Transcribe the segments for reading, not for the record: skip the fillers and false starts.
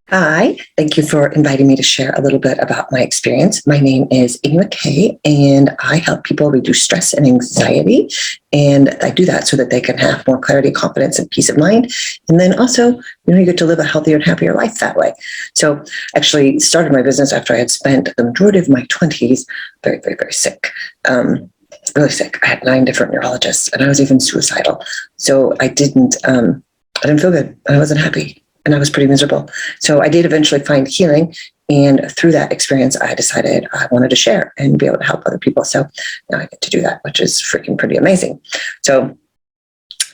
Hi, thank you for inviting me to share a little bit about my experience. My name is Amy McCae, and I help people reduce stress and anxiety. And I do that so that they can have more clarity, confidence, and peace of mind. And then also, you get to live a healthier and happier life that way. So actually started my business after I had spent the majority of my 20s very, very, very sick. Really sick. I had 9 different neurologists, and I was even suicidal. So I didn't feel good. I wasn't happy. And I was pretty miserable. So I did eventually find healing. And through that experience, I decided I wanted to share and be able to help other people. So now I get to do that, which is freaking pretty amazing. So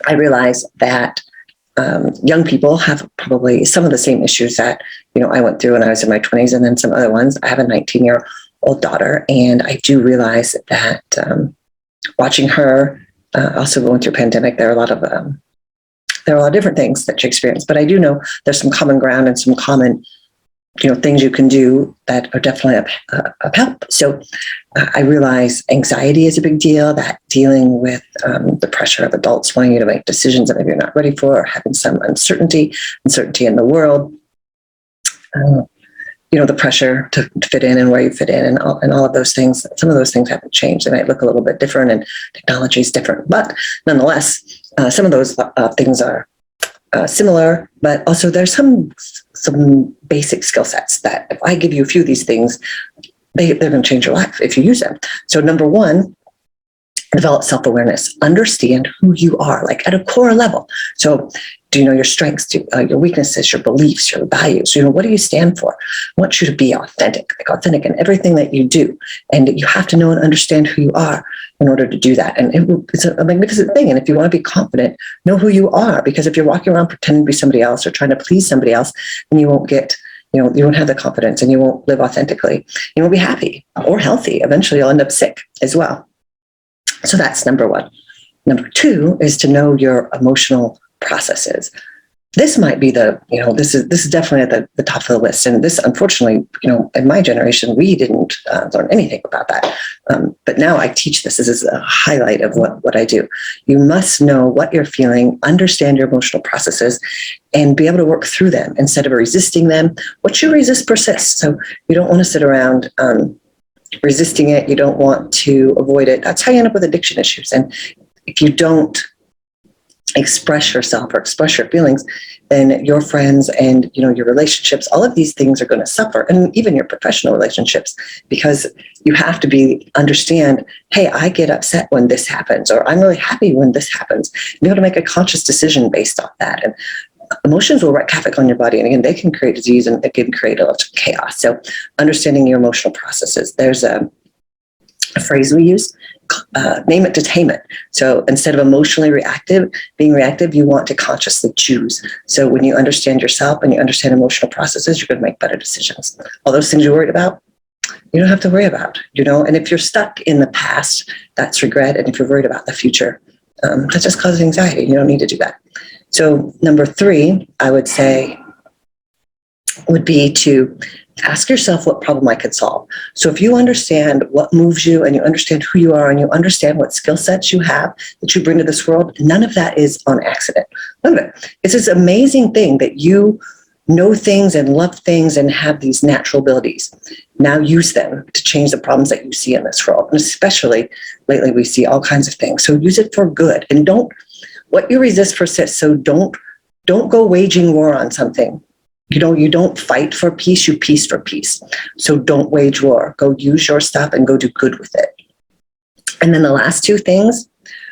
I realized that young people have probably some of the same issues that, I went through when I was in my 20s, and then some other ones. I have a 19-year-old daughter, and I do realize that watching her, also going through a pandemic, there are a lot of different things that you experience, but I do know there's some common ground and some common, things you can do that are definitely of help. So I realize anxiety is a big deal, that dealing with the pressure of adults wanting you to make decisions that maybe you're not ready for, or having some uncertainty in the world. The pressure to fit in and where you fit in and all of those things. Some of those things haven't changed. They might look a little bit different and technology is different, but nonetheless, some of those things are similar, but also there's some basic skill sets that if I give you a few of these things, they're going to change your life if you use them. So number one, develop self-awareness. Understand who you are, like at a core level. So do you know your strengths, your weaknesses, your beliefs, your values? What do you stand for? I want you to be authentic in everything that you do. And you have to know and understand who you are in order to do that. And it's a magnificent thing. And if you want to be confident, know who you are. Because if you're walking around pretending to be somebody else or trying to please somebody else, then you won't get, you won't have the confidence and you won't live authentically. You won't be happy or healthy. Eventually you'll end up sick as well. So that's number one. Number two is to know your emotional processes. This might be this is definitely at the top of the list. And this, unfortunately, in my generation, we didn't learn anything about that. But now I teach this. This is a highlight of what I do. You must know what you're feeling, understand your emotional processes, and be able to work through them instead of resisting them. What you resist persists. So you don't want to sit around resisting it. You don't want to avoid it. That's how you end up with addiction issues. And if you don't express yourself or express your feelings, then your friends and your relationships, all of these things are going to suffer, and even your professional relationships, because you have to understand, hey, I get upset when this happens, or I'm really happy when this happens. Be able to make a conscious decision based off that. And emotions will wreak havoc on your body, and again, they can create disease and it can create a lot of chaos. So understanding your emotional processes. There's a phrase we use, name it to tame it. So instead of emotionally being reactive, you want to consciously choose. So when you understand yourself and you understand emotional processes, you're going to make better decisions. All those things you're worried about, you don't have to worry about, and if you're stuck in the past, that's regret. And if you're worried about the future, that just causes anxiety. You don't need to do that. So number 3, I would say, would be to ask yourself what problem I could solve. So if you understand what moves you and you understand who you are and you understand what skill sets you have that you bring to this world, none of that is on accident. None of it. It's this amazing thing that you know things and love things and have these natural abilities. Now use them to change the problems that you see in this world. And especially lately, we see all kinds of things. So use it for good, and what you resist persists. So don't go waging war on something. You don't fight for peace, you peace for peace. So don't wage war. Go use your stuff and go do good with it. And then the last 2 things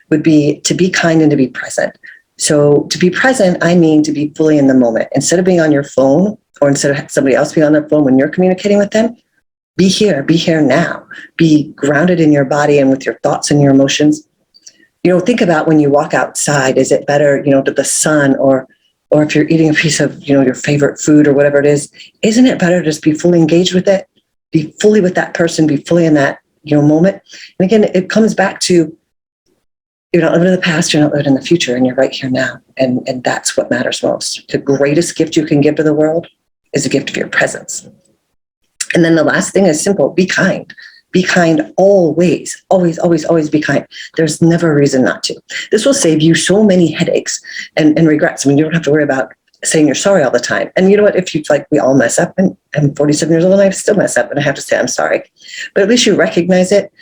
would be to be kind and to be present. So to be present, I mean to be fully in the moment. Instead of being on your phone, or instead of somebody else being on their phone when you're communicating with them, be here now. Be grounded in your body and with your thoughts and your emotions. Think about when you walk outside, is it better, to the sun, or if you're eating a piece of, your favorite food or whatever it is, isn't it better to just be fully engaged with it, be fully with that person, be fully in that, moment? And again, it comes back to, you're not living in the past, you're not living in the future, and you're right here now. And that's what matters most. The greatest gift you can give to the world is a gift of your presence. And then the last thing is simple: be kind. Be kind always, always, always, always be kind. There's never a reason not to. This will save you so many headaches and regrets. I mean, you don't have to worry about saying you're sorry all the time. And you know what? If you like, we all mess up, and I'm 47 years old and I still mess up and I have to say I'm sorry. But at least you recognize it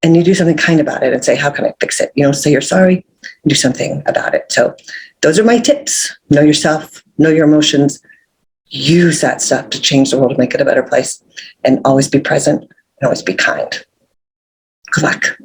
and you do something kind about it and say, how can I fix it? Say you're sorry and do something about it. So those are my tips. Know yourself, know your emotions, use that stuff to change the world, to make it a better place, and always be present and always be kind. Good luck.